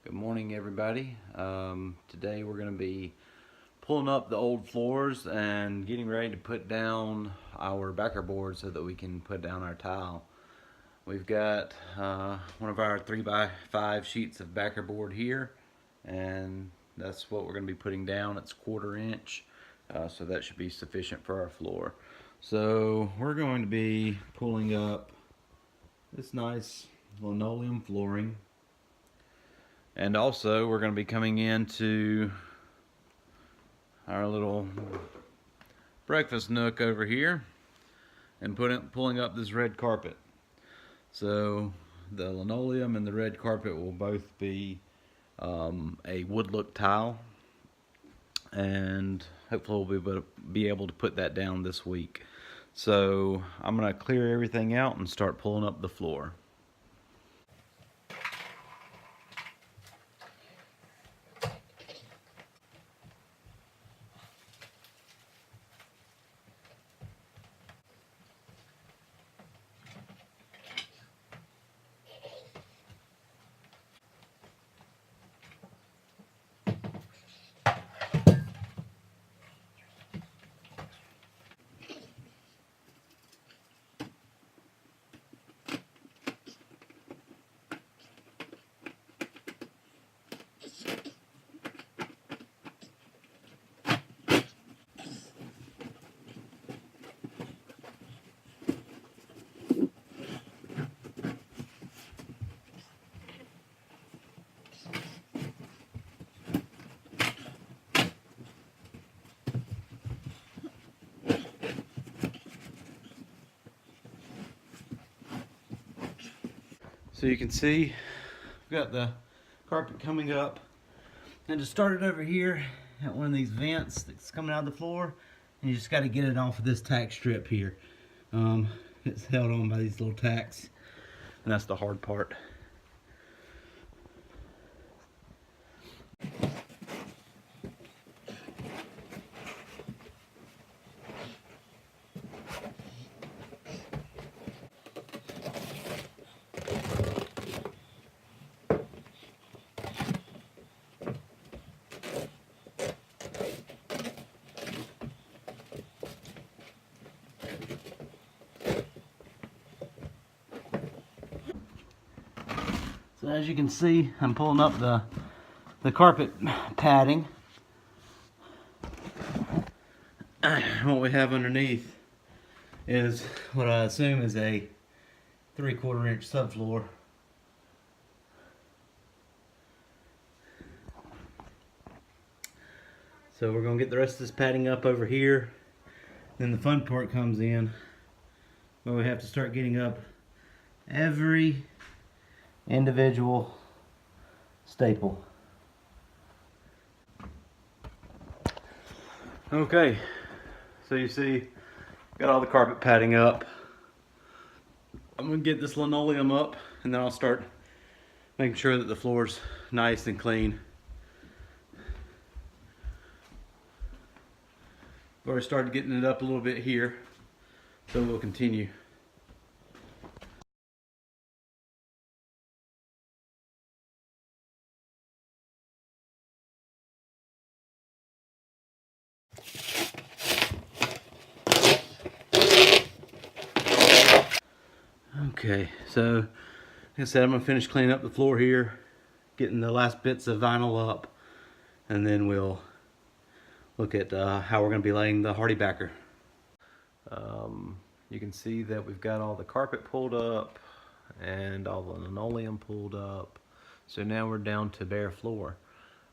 Good morning, everybody. Today we're going to be pulling up the old floors and getting ready to put down our backer board so that we can put down our tile. We've got one of our 3x5 sheets of backer board here, and that's what we're going to be putting down. It's 1/4 inch, so that should be sufficient for our floor. So we're going to be pulling up this nice linoleum flooring. And also, we're going to be coming into our little breakfast nook over here and pulling up this red carpet. So the linoleum and the red carpet will both be a wood look tile, and hopefully we'll be able to put that down this week. So I'm going to clear everything out and start pulling up the floor. So you can see we've got the carpet coming up, and to start it over here at one of these vents that's coming out of the floor, and you just got to get it off of this tack strip here. It's held on by these little tacks, and that's the hard part. So as you can see, I'm pulling up the carpet padding. What we have underneath is what I assume is a 3/4 inch subfloor. So we're going to get the rest of this padding up over here. Then the fun part comes in, where we have to start getting up every individual staple. Okay, so you see, got all the carpet padding up. I'm gonna get this linoleum up, and then I'll start making sure that the floor's nice and clean. I've already started getting it up a little bit here, so we'll continue. Okay, so like I said, I'm gonna finish cleaning up the floor here, getting the last bits of vinyl up, and then we'll look at how we're gonna be laying the hardy backer. You can see that we've got all the carpet pulled up and all the linoleum pulled up. So now we're down to bare floor.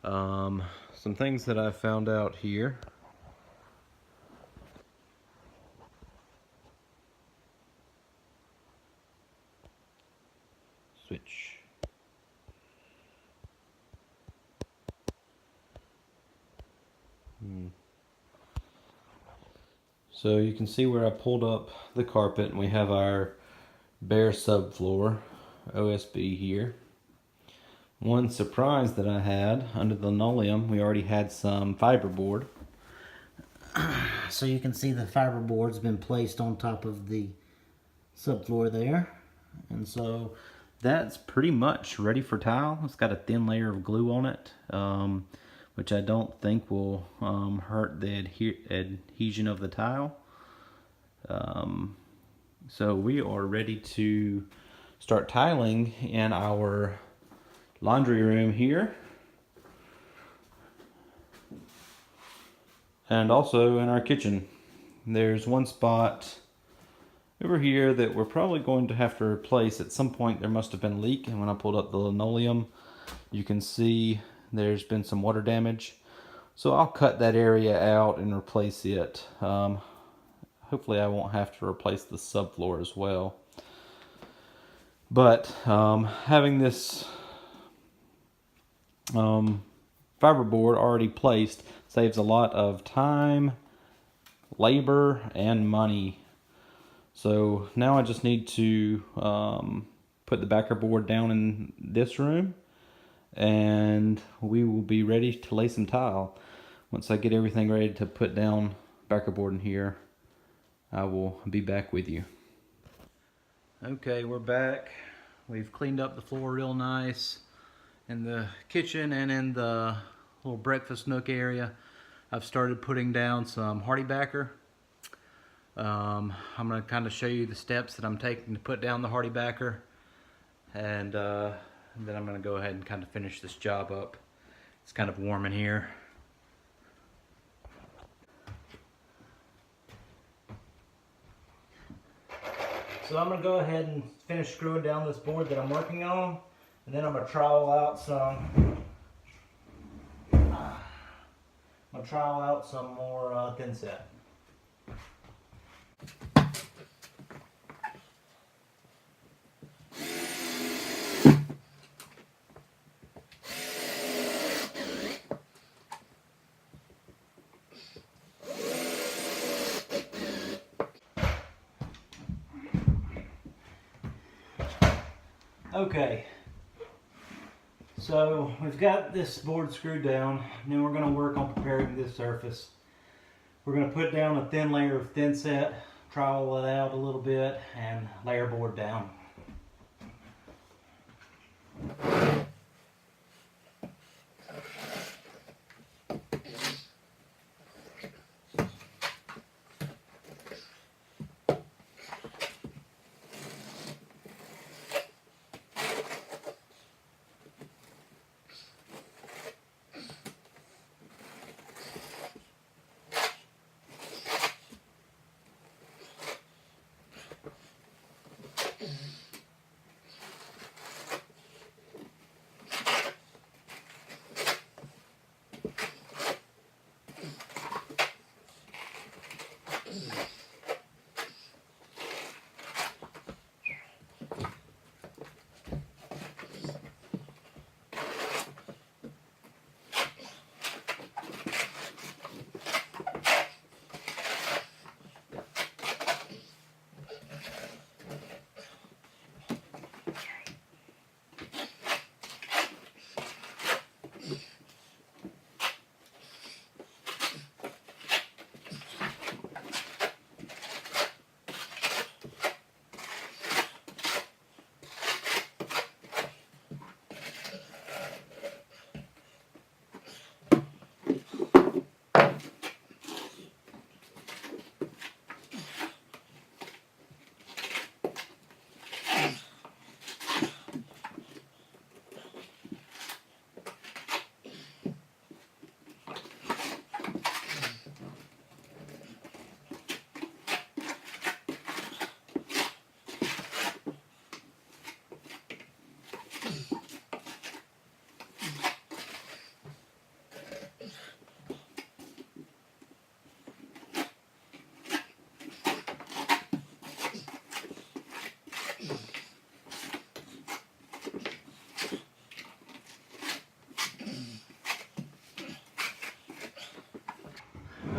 Some things that I found out here. Switch. So you can see where I pulled up the carpet, and we have our bare subfloor OSB here. One surprise that I had, under the linoleum, we already had some fiberboard. So you can see the fiberboard's been placed on top of the subfloor there. And so that's pretty much ready for tile. It's got a thin layer of glue on it, which I don't think will hurt the adhesion of the tile. So we are ready to start tiling in our laundry room here, and also in our kitchen. There's one spot over here that we're probably going to have to replace. At some point there must have been a leak, and when I pulled up the linoleum you can see there's been some water damage. So I'll cut that area out and replace it. Hopefully I won't have to replace the subfloor as well. But having this fiberboard already placed saves a lot of time, labor, and money. So now I just need to put the backer board down in this room, and we will be ready to lay some tile. Once I get everything ready to put down backer board in here, I will be back with you. Okay, we're back. We've cleaned up the floor real nice in the kitchen and in the little breakfast nook area. I've started putting down some hardy backer. I'm going to kind of show you the steps that I'm taking to put down the hardy backer, and then I'm going to go ahead and kind of finish this job up. It's kind of warm in here. So I'm going to go ahead and finish screwing down this board that I'm working on, and then I'm going to trowel out some more thin set. Okay, so we've got this board screwed down. Now we're going to work on preparing this surface. We're going to put down a thin layer of thin set, trowel it out a little bit, and lay our board down.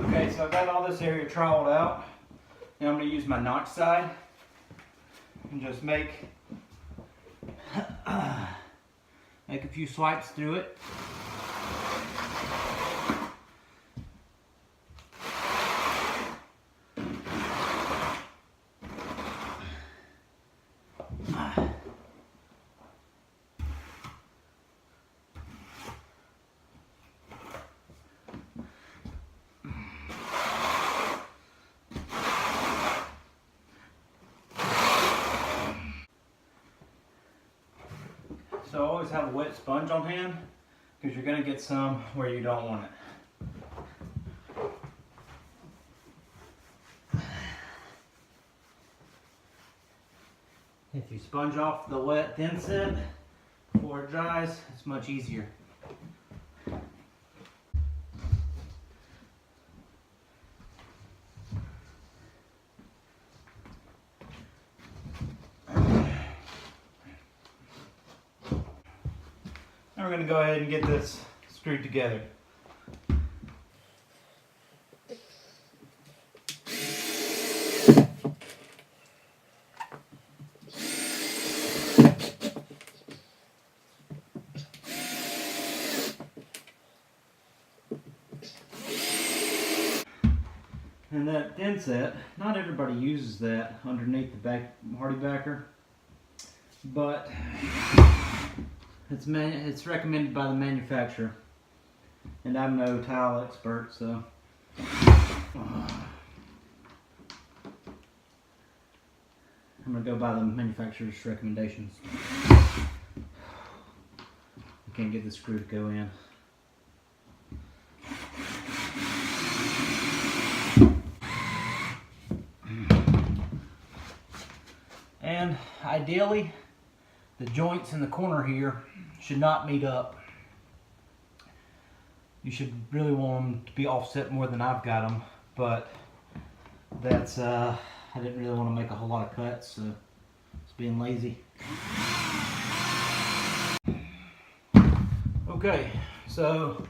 Okay, so I've got all this area troweled out. Now I'm going to use my notch side and just make a few swipes through it. So always have a wet sponge on hand because you're going to get some where you don't want it. If you sponge off the wet thin set before it dries, it's much easier. Now we're going to go ahead and get this screwed together. And that thin set, not everybody uses that underneath the back hardy backer, but it's recommended by the manufacturer, and I'm no tile expert, so I'm going to go by the manufacturer's recommendations. I can't get the screw to go in. And ideally, the joints in the corner here should not meet up. You should really want them to be offset more than I've got them, but that's I didn't really want to make a whole lot of cuts, so it's being lazy. Okay, so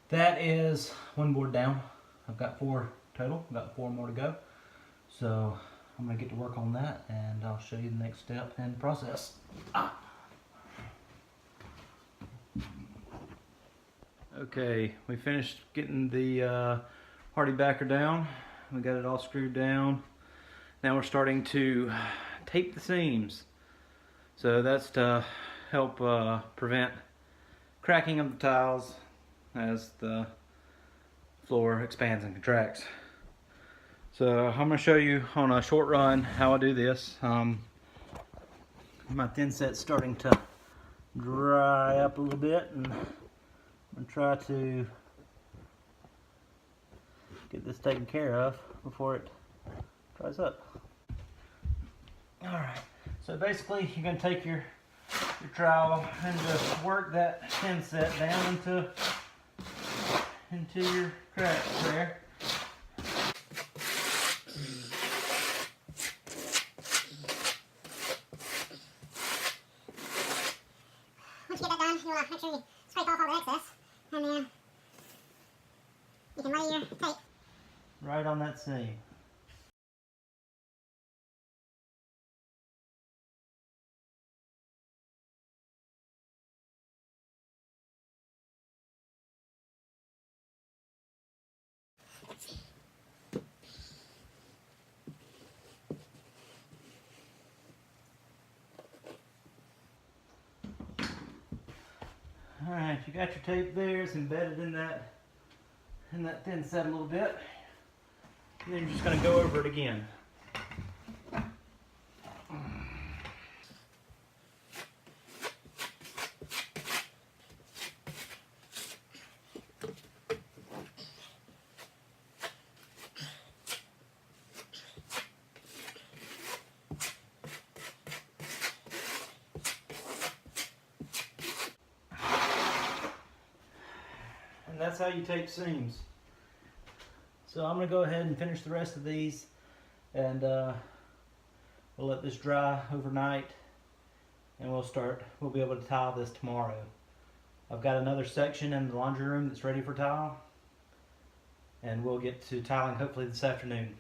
that is one board down. I've got 4 total. I've got 4 more to go. So I'm going to get to work on that, and I'll show you the next step in the process. Okay, we finished getting the hardy backer down. We got it all screwed down. Now we're starting to tape the seams. So that's to help prevent cracking of the tiles as the floor expands and contracts. So I'm going to show you on a short run how I do this. My thin set's starting to dry up a little bit, and I'm going to try to get this taken care of before it dries up. Alright, so basically you're going to take your trowel and just work that thin set down into your cracks there. Once you get that done, you want to make sure you scrape off all the excess, and then you can lay your tape right on that seam. Alright, you got your tape there. It's embedded in that thin set a little bit. And then you're just going to go over it again. And that's how you tape seams. So I'm going to go ahead and finish the rest of these, and we'll let this dry overnight, and we'll be able to tile this tomorrow. I've got another section in the laundry room that's ready for tile, and we'll get to tiling hopefully this afternoon.